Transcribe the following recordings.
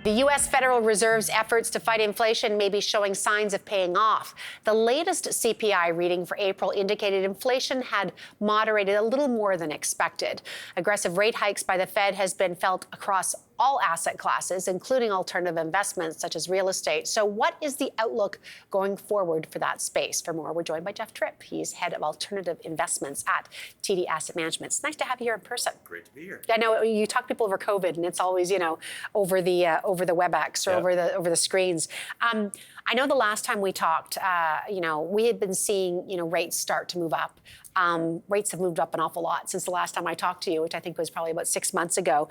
The U.S. Federal Reserve's efforts to fight inflation may be showing signs of paying off. The latest CPI reading for April indicated inflation had moderated a little more than expected. Aggressive rate hikes by the Fed has been felt across all asset classes, including alternative investments such as real estate. So what is the outlook going forward for that space? For more, we're joined by Jeff Tripp. He's head of alternative investments at TD Asset Management. It's nice to have you here in person. Great to be here. I know you talk to people over COVID, and it's always, over the WebEx or over the screens. I know the last time we talked, we had been seeing, rates start to move up. Rates have moved up an awful lot since the last time I talked to you, which I think was probably about 6 months ago.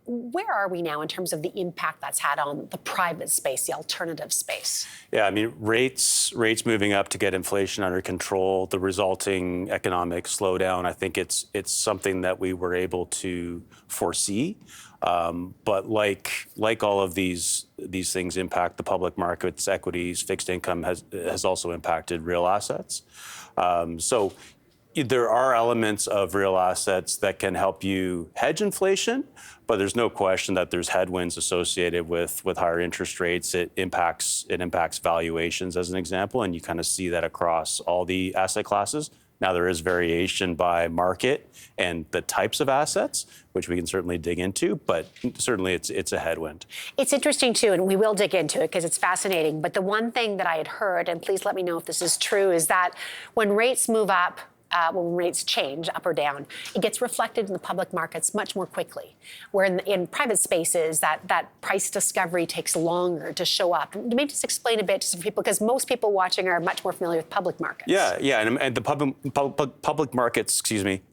Where are we now in terms of the impact that's had on the private space, the alternative space? Yeah, I mean, rates moving up to get inflation under control, the resulting economic slowdown, I think it's something that we were able to foresee. But like all of these things impact the public markets, equities, fixed income has also impacted real assets. So there are elements of real assets that can help you hedge inflation, but there's no question that there's headwinds associated with higher interest rates. It impacts valuations, as an example, and you kind of see that across all the asset classes. Now, there is variation by market and the types of assets, which we can certainly dig into, but certainly it's a headwind. It's interesting, too, and we will dig into it because it's fascinating. But the one thing that I had heard, and please let me know if this is true, is that when rates move up, when rates change up or down, it gets reflected in the public markets much more quickly. Where in private spaces, that price discovery takes longer to show up. Maybe just explain a bit to some people, because most people watching are much more familiar with public markets. Yeah, and the public markets,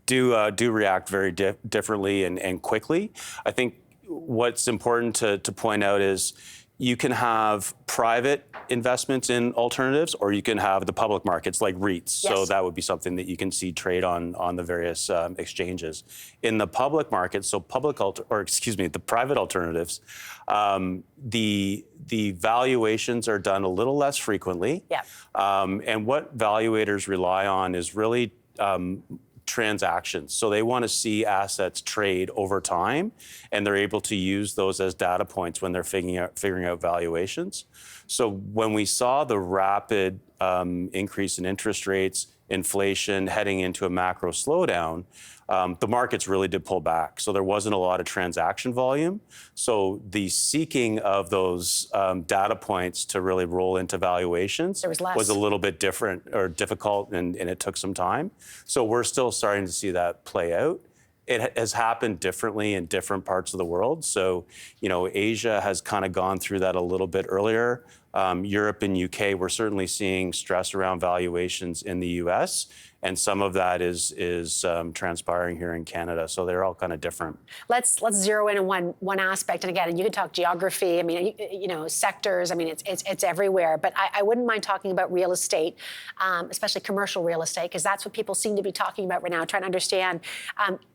do react very differently and quickly. I think what's important to point out is you can have private investments in alternatives, or you can have the public markets like REITs. Yes. So that would be something that you can see trade on the various exchanges. In the public markets, so the private alternatives, the valuations are done a little less frequently. Yeah. And what valuators rely on is really transactions. So they want to see assets trade over time, and they're able to use those as data points when they're figuring out valuations. So when we saw the rapid increase in interest rates, inflation heading into a macro slowdown, the markets really did pull back. So there wasn't a lot of transaction volume. So the seeking of those data points to really roll into valuations was a little bit different or difficult, and it took some time. So we're still starting to see that play out. It has happened differently in different parts of the world. So, Asia has kind of gone through that a little bit earlier. Europe and UK, we're certainly seeing stress around valuations in the US, and some of that is transpiring here in Canada. So they're all kind of different. Let's zero in on one aspect. And again, you can talk geography. I mean, sectors. I mean, it's everywhere. But I wouldn't mind talking about real estate, especially commercial real estate, because that's what people seem to be talking about right now, trying to understand.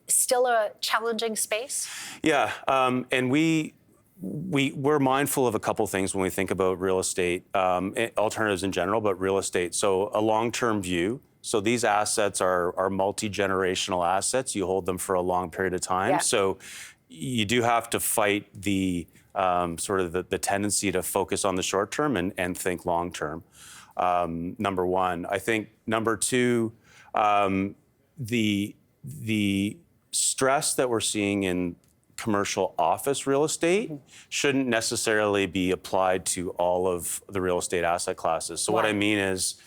Still a challenging space? Yeah, and we're mindful of a couple things when we think about real estate, alternatives in general, but real estate. So a long-term view. So these assets are multi-generational assets. You hold them for a long period of time. Yeah. So you do have to fight the the tendency to focus on the short term and think long term. Number one. I think number two, the stress that we're seeing in commercial office real estate shouldn't necessarily be applied to all of the real estate asset classes. So what I mean is,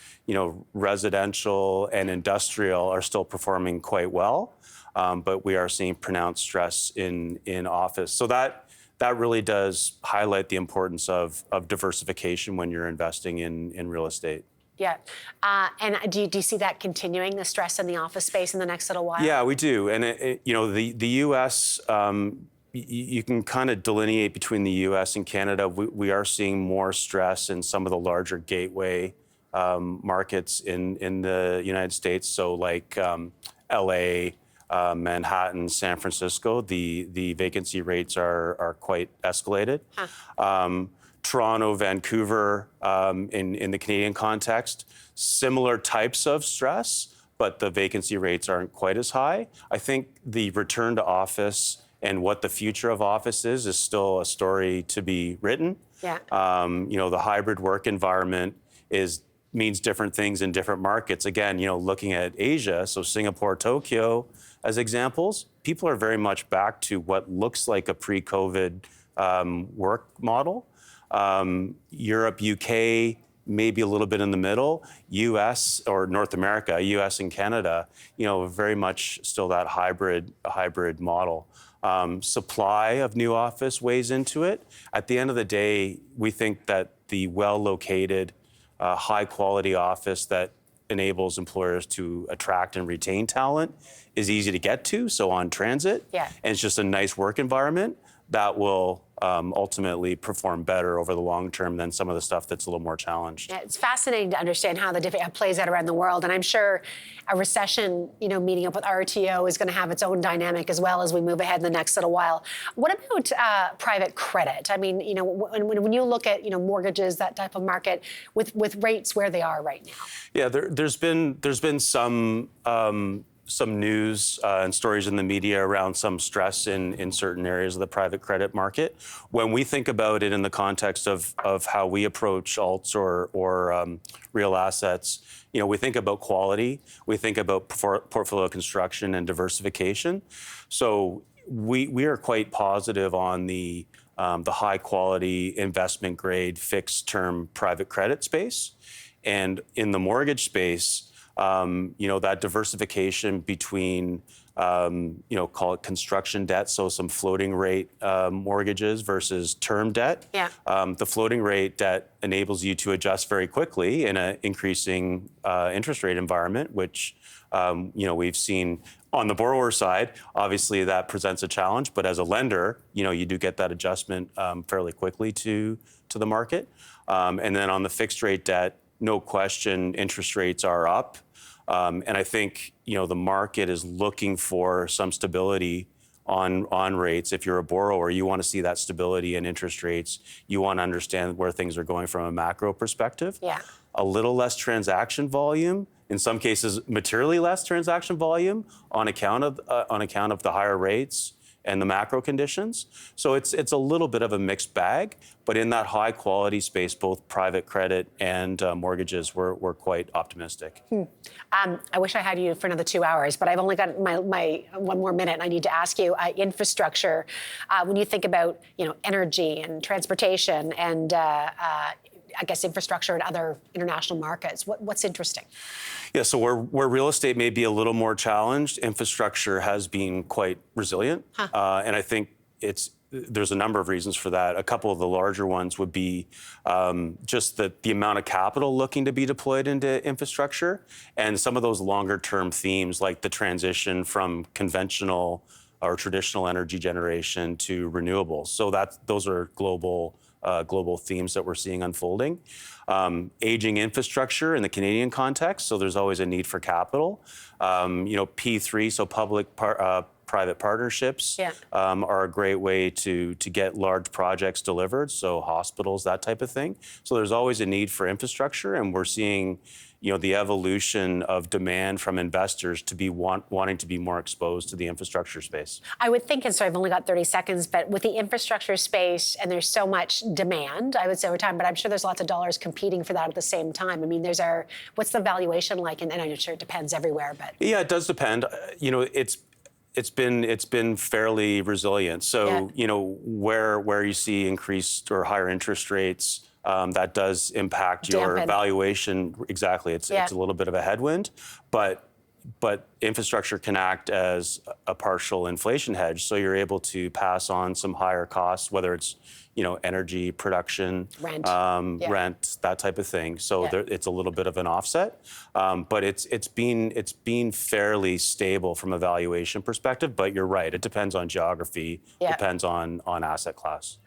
residential and industrial are still performing quite well, but we are seeing pronounced stress in office. So that really does highlight the importance of diversification when you're investing in real estate. Yeah. And do you see that continuing, the stress in the office space in the next little while? Yeah, we do. And, the U.S., you can kind of delineate between the U.S. and Canada. We are seeing more stress in some of the larger gateway markets in the United States. So like L.A., Manhattan, San Francisco, the vacancy rates are quite escalated. Huh. Toronto, Vancouver, in the Canadian context, similar types of stress, but the vacancy rates aren't quite as high. I think the return to office and what the future of office is still a story to be written. Yeah. The hybrid work environment means different things in different markets. Again, looking at Asia, so Singapore, Tokyo as examples, people are very much back to what looks like a pre-COVID work model. Europe, UK, maybe a little bit in the middle. US or North America, US and Canada, very much still that hybrid model. Supply of new office weighs into it. At the end of the day, we think that the well-located, high-quality office that enables employers to attract and retain talent is easy to get to, so on transit. Yeah. And it's just a nice work environment that will ultimately perform better over the long term than some of the stuff that's a little more challenged. Yeah, it's fascinating to understand how the different plays out around the world, and I'm sure a recession, meeting up with RTO is going to have its own dynamic as well as we move ahead in the next little while. What about private credit? I mean, when you look at mortgages, that type of market, with rates where they are right now. Yeah, there's been some news and stories in the media around some stress in certain areas of the private credit market. When we think about it in the context of how we approach alts or real assets, we think about quality, we think about portfolio construction and diversification. So we are quite positive on the high quality investment grade fixed term private credit space. And in the mortgage space, that diversification between, call it construction debt, so some floating rate mortgages versus term debt. Yeah. The floating rate debt enables you to adjust very quickly in an increasing interest rate environment, which, we've seen on the borrower side. Obviously, that presents a challenge, but as a lender, you do get that adjustment fairly quickly to the market. And then on the fixed rate debt, no question, interest rates are up. And I think, the market is looking for some stability on rates. If you're a borrower, you want to see that stability in interest rates. You want to understand where things are going from a macro perspective. Yeah. A little less transaction volume, in some cases, materially less transaction volume on account of the higher rates and the macro conditions. So it's a little bit of a mixed bag, but in that high quality space, both private credit and mortgages, we're quite optimistic. I wish I had you for another 2 hours, but I've only got my 1 more minute. And I need to ask you, infrastructure. When you think about energy and transportation and I guess infrastructure in other international markets, what's interesting? Yeah, so where real estate may be a little more challenged, infrastructure has been quite resilient. And I think there's a number of reasons for that. A couple of the larger ones would be just the amount of capital looking to be deployed into infrastructure, and some of those longer term themes like the transition from conventional or traditional energy generation to renewables. So those are global themes that we're seeing unfolding. Aging infrastructure in the Canadian context, so there's always a need for capital. P3, so public-private partnerships, are a great way to get large projects delivered, so hospitals, that type of thing. So there's always a need for infrastructure, and we're seeing the evolution of demand from investors to be wanting to be more exposed to the infrastructure space. I would think, and so I've only got 30 seconds, but with the infrastructure space, and there's so much demand, I would say over time, but I'm sure there's lots of dollars competing for that at the same time. I mean, what's the valuation like? And I'm sure it depends everywhere, but. Yeah, it does depend. It's been fairly resilient. So, where you see increased or higher interest rates, that does impact your valuation. Exactly. It's a little bit of a headwind, but infrastructure can act as a partial inflation hedge. So you're able to pass on some higher costs, whether it's, energy production, rent, that type of thing. So it's a little bit of an offset, but it's been fairly stable from a valuation perspective. But you're right. It depends on geography, depends on asset class.